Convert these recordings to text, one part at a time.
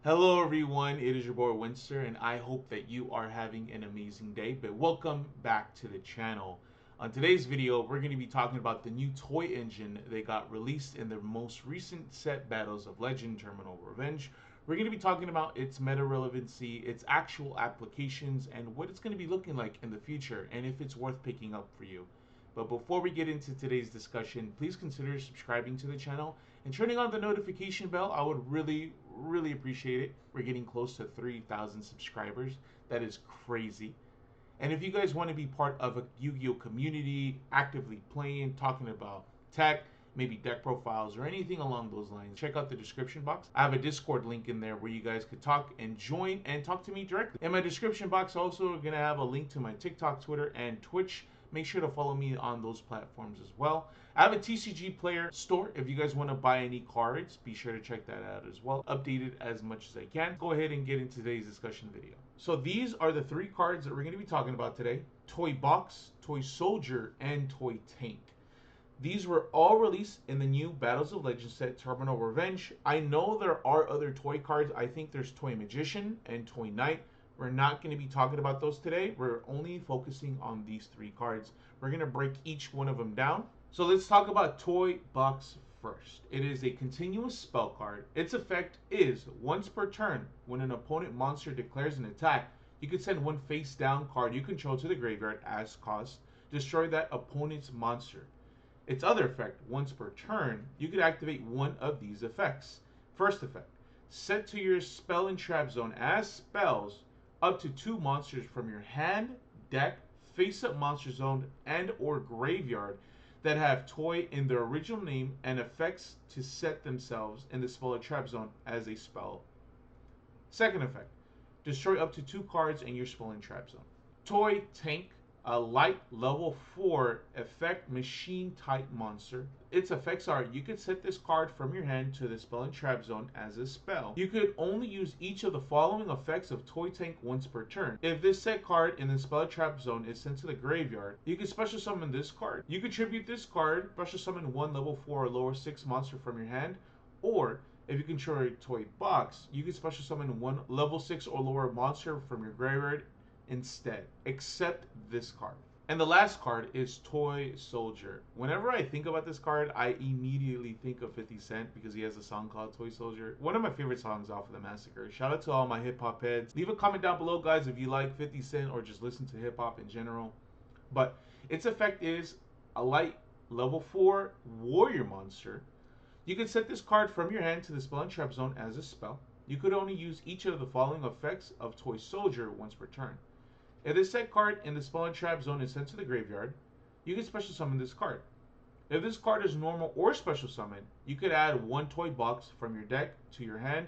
Hello everyone, it is your boy Winster and I hope that you are having an amazing day, but welcome back to the channel. On today's video, we're going to be talking about the new toy engine that got released in the most recent set Battles of Legend Terminal Revenge. We're going to be talking about its meta relevancy, its actual applications, and what it's going to be looking like in the future, and if it's worth picking up for you. But before we get into today's discussion, please consider subscribing to the channel and turning on the notification bell. I would really appreciate it. We're getting close to 3,000 subscribers. That is crazy. And if you guys want to be part of a Yu-Gi-Oh community, actively playing, talking about tech, maybe deck profiles or anything along those lines, check out the description box. I have a Discord link in there where you guys could talk and join and talk to me directly. In my description box also we're gonna have a link to my TikTok, Twitter, and Twitch. Make sure to follow me on those platforms as well. I have a TCG player store. If you guys want to buy any cards, be sure to check that out as well. Update it as much as I can. Go ahead and get into today's discussion video. So these are the three cards that we're going to be talking about today. Toy Box, Toy Soldier, and Toy Tank. These were all released in the new Battles of Legends set Terminal Revenge. I know there are other toy cards. I think there's Toy Magician and Toy Knight. We're not going to be talking about those today. We're only focusing on these three cards. We're going to break each one of them down. So let's talk about Toy Box first. It is a continuous spell card. Its effect is once per turn, when an opponent monster declares an attack, you can send one face down card you control to the graveyard as cost. Destroy that opponent's monster. Its other effect, once per turn, you could activate one of these effects. First effect, set to your spell and trap zone as spells up to 2 monsters from your hand, deck, face-up monster zone, and or graveyard that have toy in their original name and effects to set themselves in the spell or trap zone as a spell. Second effect, destroy up to 2 cards in your spell and trap zone. Toy Tank, a light level 4 effect machine type monster. Its effects are you could set this card from your hand to the spell and trap zone as a spell. You could only use each of the following effects of Toy Tank once per turn. If this set card in the spell and trap zone is sent to the graveyard, you can special summon this card. You could tribute this card, special summon one level 4 or lower 6 monster from your hand, or if you control a toy box, you can special summon one level 6 or lower monster from your graveyard instead, except this card. And the last card is Toy Soldier. Whenever I think about this card, I immediately think of 50 Cent because he has a song called Toy Soldier. One of my favorite songs off of The Massacre. Shout out to all my hip hop heads. Leave a comment down below, guys, if you like 50 Cent or just listen to hip hop in general. But its effect is a light level 4 warrior monster. You can set this card from your hand to the spell and trap zone as a spell. You could only use each of the following effects of Toy Soldier once per turn. If this set card in the spell and trap zone is sent to the graveyard, you can special summon this card. If this card is normal or special summon, you could add one toy box from your deck to your hand,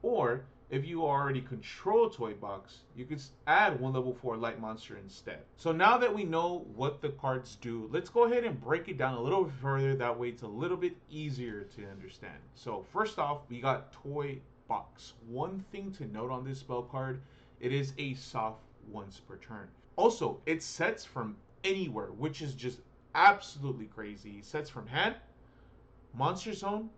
or if you already control toy box, you could add one level 4 light monster instead. So now that we know what the cards do, let's go ahead and break it down a little bit further. That way it's a little bit easier to understand. So first off, we got toy box. One thing to note on this spell card, it is a soft once per turn. Also, it sets from anywhere, which is just absolutely crazy. It sets from hand, monster zone,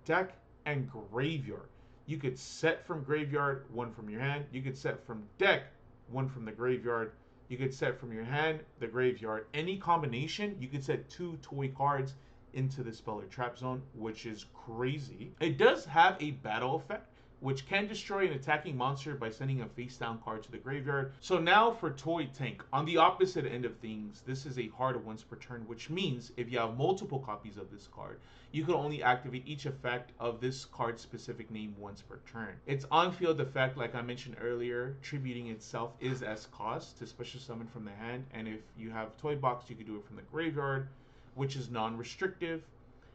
deck, and graveyard. You could set from graveyard, one from your hand. You could set from deck, one from the graveyard. You could set from your hand, the graveyard. Any combination, you could set 2 toy cards into the spell or trap zone, which is crazy. It does have a battle effect, which can destroy an attacking monster by sending a face down card to the graveyard. So now for Toy Tank. On the opposite end of things, this is a hard once per turn, which means if you have multiple copies of this card, you can only activate each effect of this card's specific name once per turn. Its on-field effect, like I mentioned earlier, tributing itself is as cost to special summon from the hand, and if you have Toy Box, you can do it from the graveyard, which is non-restrictive.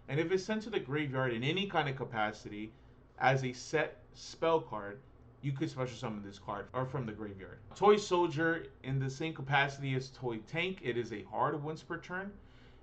And if it's sent to the graveyard in any kind of capacity, as a set spell card, you could special summon this card or from the graveyard. Toy Soldier, in the same capacity as Toy Tank, it is a hard once per turn.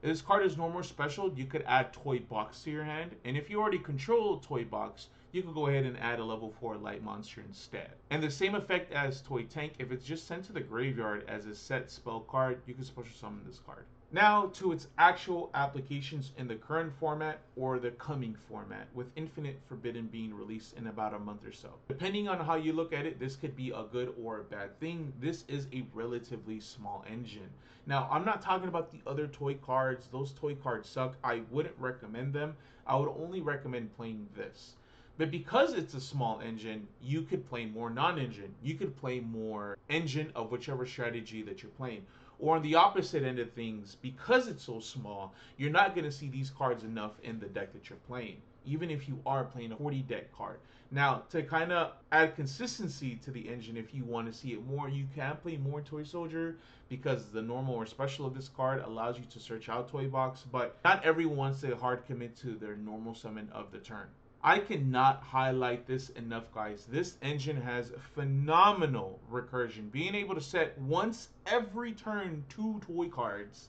If this card is no more special, you could add Toy Box to your hand, and if you already control Toy Box, you could go ahead and add a level 4 light monster instead. And the same effect as Toy Tank, if it's just sent to the graveyard as a set spell card, you can special summon this card. Now to its actual applications in the current format or the coming format, with Infinite Forbidden being released in about a month or so. Depending on how you look at it, this could be a good or a bad thing. This is a relatively small engine. Now, I'm not talking about the other toy cards. Those toy cards suck. I wouldn't recommend them. I would only recommend playing this. But because it's a small engine, you could play more non-engine. You could play more engine of whichever strategy that you're playing. Or on the opposite end of things, because it's so small, you're not going to see these cards enough in the deck that you're playing, even if you are playing a 40 deck card. Now, to kind of add consistency to the engine, if you want to see it more, you can play more Toy Soldier because the normal or special of this card allows you to search out Toy Box, but not everyone wants to hard commit to their normal summon of the turn. I cannot highlight this enough, guys. This engine has phenomenal recursion. Being able to set once every turn 2 toy cards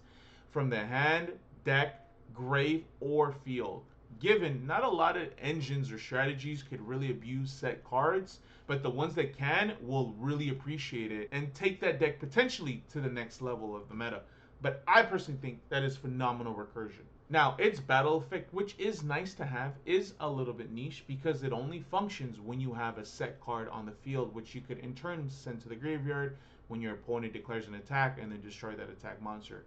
from the hand, deck, grave, or field. Given not a lot of engines or strategies could really abuse set cards, but the ones that can will really appreciate it and take that deck potentially to the next level of the meta. But I personally think that is phenomenal recursion. Now, its battle effect, which is nice to have, is a little bit niche because it only functions when you have a set card on the field, which you could in turn send to the graveyard when your opponent declares an attack and then destroy that attack monster.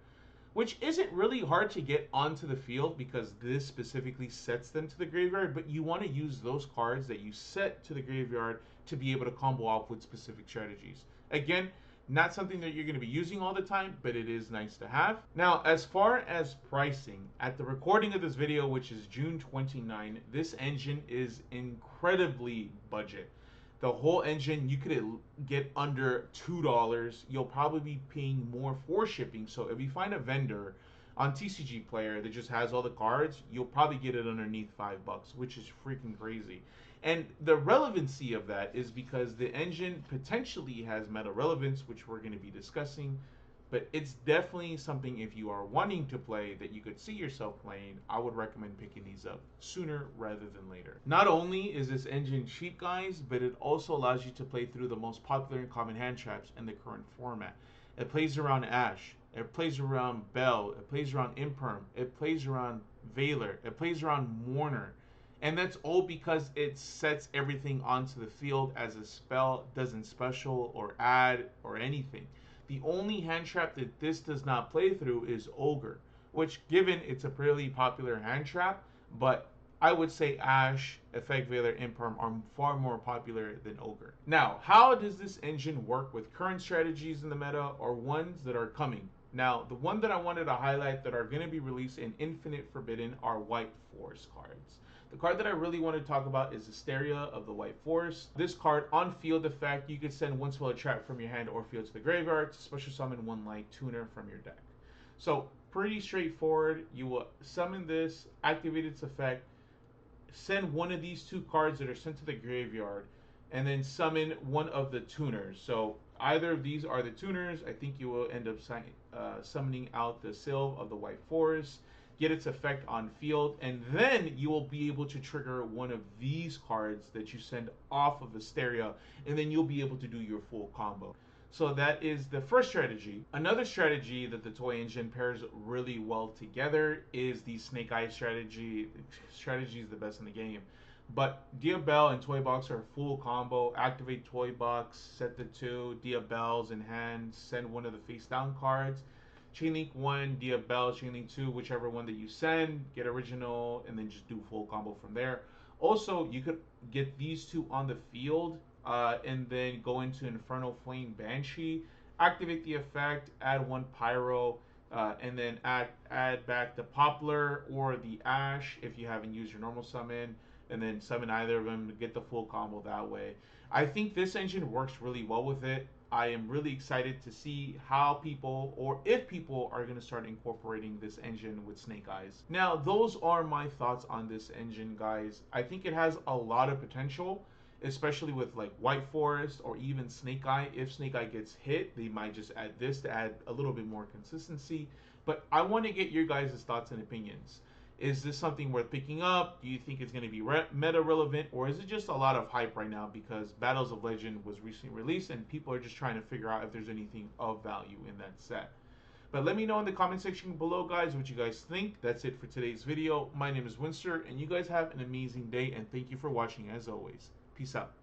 Which isn't really hard to get onto the field because this specifically sets them to the graveyard, but you want to use those cards that you set to the graveyard to be able to combo off with specific strategies. Again, not something that you're going to be using all the time, but it is nice to have. Now, as far as pricing, at the recording of this video, which is June 29, this engine is incredibly budget. The whole engine you could get under $2. You'll probably be paying more for shipping. So if you find a vendor on TCG Player that just has all the cards, you'll probably get it underneath $5, which is freaking crazy. And the relevancy of that is because the engine potentially has meta relevance, which we're going to be discussing. But it's definitely something, if you are wanting to play, that you could see yourself playing. I would recommend picking these up sooner rather than later. Not only is this engine cheap, guys, but it also allows you to play through the most popular and common hand traps in the current format. It plays around Ash, it plays around Bell, it plays around Imperm, it plays around Veiler, it plays around Mourner. And that's all because it sets everything onto the field as a spell, doesn't special or add or anything. The only hand trap that this does not play through is Ogre, which, given it's a fairly popular hand trap, but I would say Ash, Effect Veiler, Imperm are far more popular than Ogre. Now, how does this engine work with current strategies in the meta or ones that are coming? Now, the one that I wanted to highlight that are going to be released in Infinite Forbidden are White Forest cards. The card that I really want to talk about is Asteria of the White Forest. This card, on field effect, you could send one spell trap from your hand or field to the graveyard to special summon one light tuner from your deck. So, pretty straightforward. You will summon this, activate its effect, send one of these 2 cards that are sent to the graveyard, and then summon one of the tuners. So, either of these are the tuners. I think you will end up summoning out the Sylve of the White Forest, get its effect on field, and then you will be able to trigger one of these cards that you send off of Asteria, and then you'll be able to do your full combo. So that is the first strategy. Another strategy that the toy engine pairs really well together is the Snake Eyes strategy. Strategy is the best in the game. But Diabell and Toy Box are a full combo. Activate Toy Box, set the 2 Diabells in hand, send one of the face down cards. Chainlink 1, Diabell, Chainlink 2, whichever one that you send, get original, and then just do full combo from there. Also, you could get these 2 on the field, and then go into Infernal Flame Banshee, activate the effect, add 1 Pyro, and then add back the Poplar or the Ash if you haven't used your normal summon, and then summon either of them to get the full combo that way. I think this engine works really well with it. I am really excited to see how people, or if people, are going to start incorporating this engine with Snake Eyes. Now, those are my thoughts on this engine, guys. I think it has a lot of potential, especially with like White Forest or even Snake Eye. If Snake Eye gets hit, they might just add this to add a little bit more consistency. But I want to get your guys' thoughts and opinions. Is this something worth picking up? Do you think it's going to be meta relevant, or is it just a lot of hype right now because Battles of Legend was recently released and people are just trying to figure out if there's anything of value in that set? But let me know in the comment section below, guys, what you guys think. That's it for today's video. My name is Winster, and you guys have an amazing day, and thank you for watching as always. Peace out.